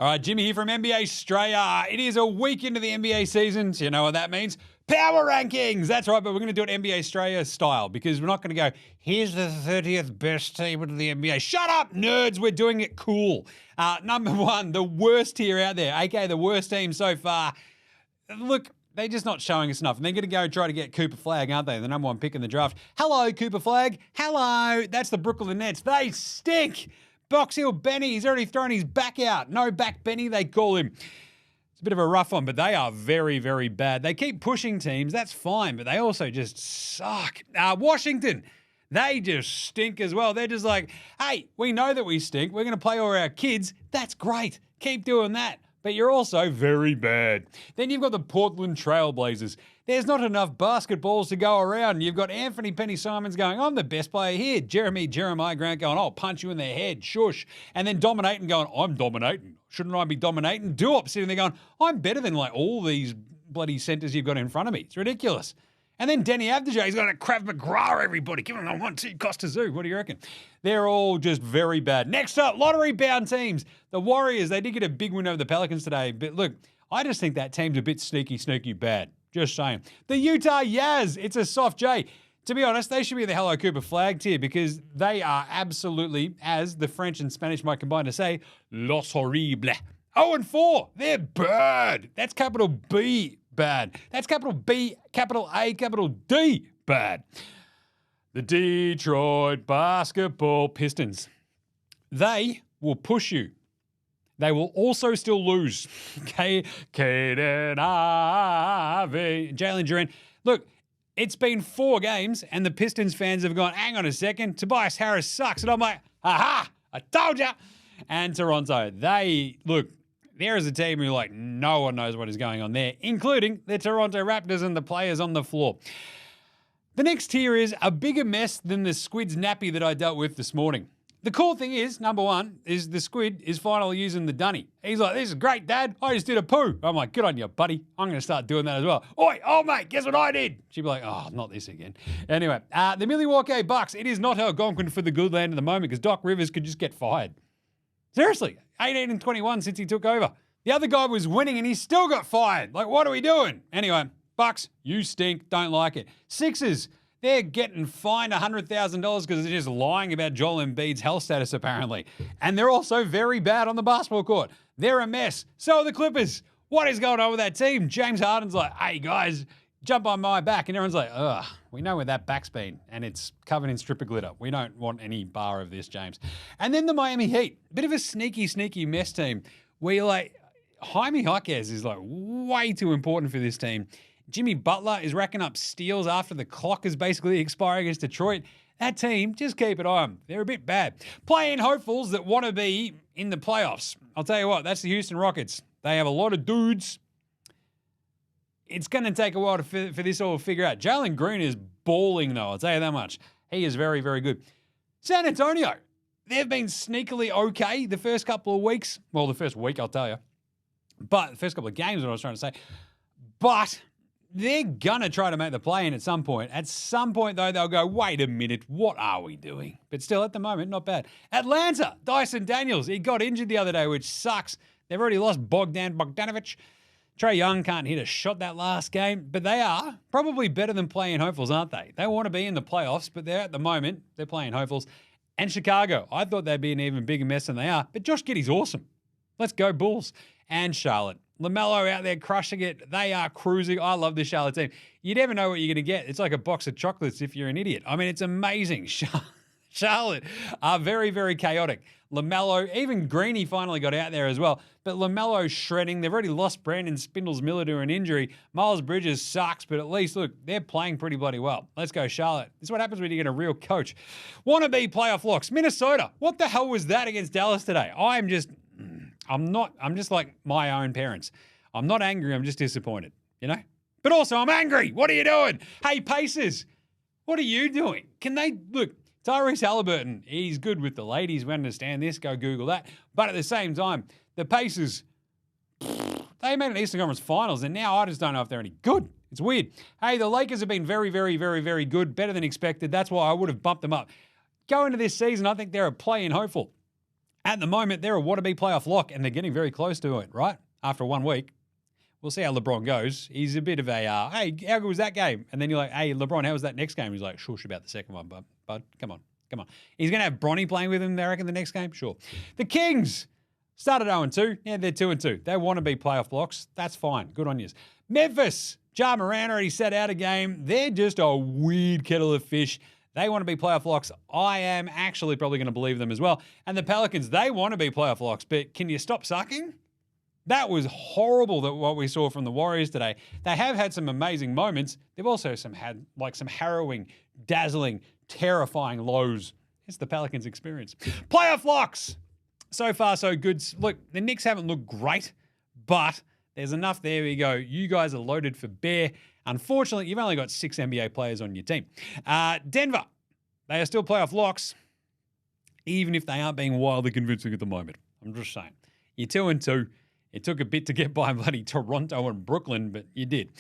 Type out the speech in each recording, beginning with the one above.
All right, Jimmy here from NBA Straya. It is a week into the NBA season, so you know what that means. Power rankings. That's right, but we're going to do it NBA Straya style because we're not going to go, here's the 30th best team in the NBA. Shut up, nerds. We're doing it cool. Number one, the worst tier out there, aka the worst team so far. Look, they're just not showing us enough. And they're going to go try to get Cooper Flagg, aren't they? The number one pick in the draft. Hello, Cooper Flagg. Hello. That's the Brooklyn Nets. They stink. Box Hill Benny, he's already thrown his back out. No back Benny, they call him. It's a bit of a rough one, but they are very, very bad. They keep pushing teams, that's fine, but they also just suck. Washington, they just stink as well. They're just like, hey, we know that we stink. We're going to play all our kids. That's great. Keep doing that. But you're also very bad. Then you've got the Portland Trail Blazers. There's not enough basketballs to go around. You've got Anthony Penny-Simons going, I'm the best player here. Jeremiah Grant going, I'll punch you in the head, shush. And then dominating going, I'm dominating. Shouldn't I be dominating? Duop sitting there going, I'm better than like all these bloody centers you've got in front of me. It's ridiculous. And then Denny Avdija, he's got to Krav McGraw everybody. Give him a 1-2 Costa Zoo. What do you reckon? They're all just very bad. Next up, lottery-bound teams. The Warriors, they did get a big win over the Pelicans today. But look, I just think that team's a bit sneaky bad. Just saying. The Utah Jazz, it's a soft J. To be honest, they should be the Hello Cooper Flagg tier because they are absolutely, as the French and Spanish might combine to say, los horribles. 0-4. They're bad. That's capital B bad. That's capital B, capital A, capital D bad. The Detroit Basketball Pistons. They will push you. They will also still lose. Okay, Caden Ivey, Jalen Duren. Look, it's been 4 games and the Pistons fans have gone, hang on a second, Tobias Harris sucks. And I'm like, aha, I told ya. And Toronto, there is a team who no one knows what is going on there, including the Toronto Raptors and the players on the floor. The next tier is a bigger mess than the squid's nappy that I dealt with this morning. The cool thing is, number one, is the squid is finally using the dunny. He's like, this is great, Dad. I just did a poo. I'm like, good on you, buddy. I'm going to start doing that as well. Oi, oh, mate, guess what I did? She'd be like, oh, not this again. Anyway, the Milwaukee Bucks, it is not Algonquin for the good land at the moment because Doc Rivers could just get fired. Seriously, 18-21 since he took over. The other guy was winning and he still got fired. Like, what are we doing? Anyway, Bucks, you stink. Don't like it. Sixers, they're getting fined $100,000 because they're just lying about Joel Embiid's health status, apparently. And they're also very bad on the basketball court. They're a mess. So are the Clippers. What is going on with that team? James Harden's like, hey, guys, jump on my back. And everyone's like, ugh, we know where that back's been. And it's covered in stripper glitter. We don't want any bar of this, James. And then the Miami Heat. Bit of a sneaky mess team where you're like, Jaime Jaquez is way too important for this team. Jimmy Butler is racking up steals after the clock is basically expiring against Detroit. That team, just keep it on. They're a bit bad. Play-in hopefuls that want to be in the playoffs. I'll tell you what, that's the Houston Rockets. They have a lot of dudes. It's going to take a while for this all to figure out. Jalen Green is balling, though. I'll tell you that much. He is very, very good. San Antonio, they've been sneakily okay the first couple of weeks. Well, the first week, I'll tell you. But the first couple of games is what I was trying to say. But they're going to try to make the play-in at some point. At some point, though, they'll go, wait a minute, what are we doing? But still, at the moment, not bad. Atlanta, Dyson Daniels, he got injured the other day, which sucks. They've already lost Bogdanovic. Trae Young can't hit a shot that last game, but they are probably better than play-in hopefuls, aren't they? They want to be in the playoffs, but they're at the moment, they're playing hopefuls. And Chicago, I thought they'd be an even bigger mess than they are, but Josh Giddey's awesome. Let's go Bulls. And Charlotte. LaMelo out there crushing it. They are cruising. I love this Charlotte team. You never know what you're going to get. It's like a box of chocolates if you're an idiot. I mean, it's amazing. Charlotte are very, very chaotic. LaMelo, even Greeny finally got out there as well. But LaMelo's shredding. They've already lost Brandon Spindles-Miller to an injury. Miles Bridges sucks, but at least, look, they're playing pretty bloody well. Let's go, Charlotte. This is what happens when you get a real coach. Wannabe playoff locks. Minnesota. What the hell was that against Dallas today? I'm just like my own parents. I'm not angry. I'm just disappointed, you know? But also, I'm angry. What are you doing? Hey, Pacers, what are you doing? Can they, look, Tyrese Halliburton, he's good with the ladies. We understand this. Go Google that. But at the same time, the Pacers, they made an Eastern Conference Finals, and now I just don't know if they're any good. It's weird. Hey, the Lakers have been very, very, very, very good, better than expected. That's why I would have bumped them up. Going into this season, I think they're a play-in hopeful. At the moment, they're a wannabe playoff lock, and they're getting very close to it, right? After 1 week. We'll see how LeBron goes. He's a bit of a, hey, how good was that game? And then you're like, hey, LeBron, how was that next game? He's like, shush about the second one, bud, come on. He's going to have Bronny playing with him, they reckon, the next game? Sure. The Kings started 0-2. Yeah, they're 2-2. They want to be playoff blocks. That's fine. Good on you. Memphis, Ja Morant already set out a game. They're just a weird kettle of fish. They want to be playoff locks. I am actually probably going to believe them as well. And the Pelicans, they want to be playoff locks, but can you stop sucking? That was horrible, that what we saw from the Warriors today. They have had some amazing moments. They've also had some harrowing, dazzling, terrifying lows. It's the Pelicans experience. Playoff locks. So far, so good. Look, the Knicks haven't looked great, but there's enough there. We go. You guys are loaded for bear. Unfortunately, you've only got 6 NBA players on your team. Denver, they are still playoff locks, even if they aren't being wildly convincing at the moment. I'm just saying. You're 2-2. It took a bit to get by bloody Toronto and Brooklyn, but you did.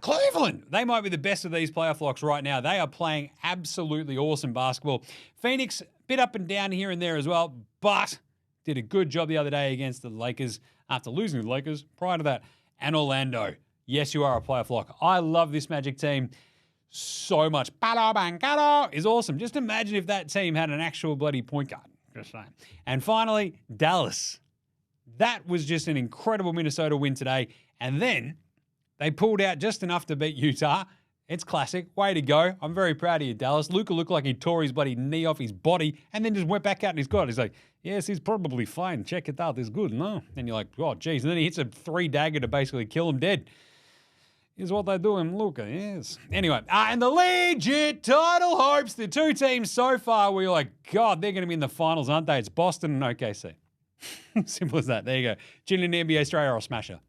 Cleveland, they might be the best of these playoff locks right now. They are playing absolutely awesome basketball. Phoenix, bit up and down here and there as well, but did a good job the other day against the Lakers after losing to the Lakers prior to that. And Orlando, yes, you are a playoff lock. I love this Magic team so much. Bada Bancada is awesome. Just imagine if that team had an actual bloody point guard. Just saying. And finally, Dallas. That was just an incredible Minnesota win today. And then they pulled out just enough to beat Utah. It's classic. Way to go. I'm very proud of you, Dallas. Luka looked like he tore his bloody knee off his body and then just went back out and he's got it. He's like, yes, he's probably fine. Check it out. It's good. No. And you're like, oh, geez. And then he hits a 3-dagger to basically kill him dead. Is what they do in Luka, yes. Anyway, and the legit title hopes, the two teams so far, we're like, God, they're going to be in the finals, aren't they? It's Boston and OKC. Simple as that. There you go. Tune in to NBA Straya or Smasher.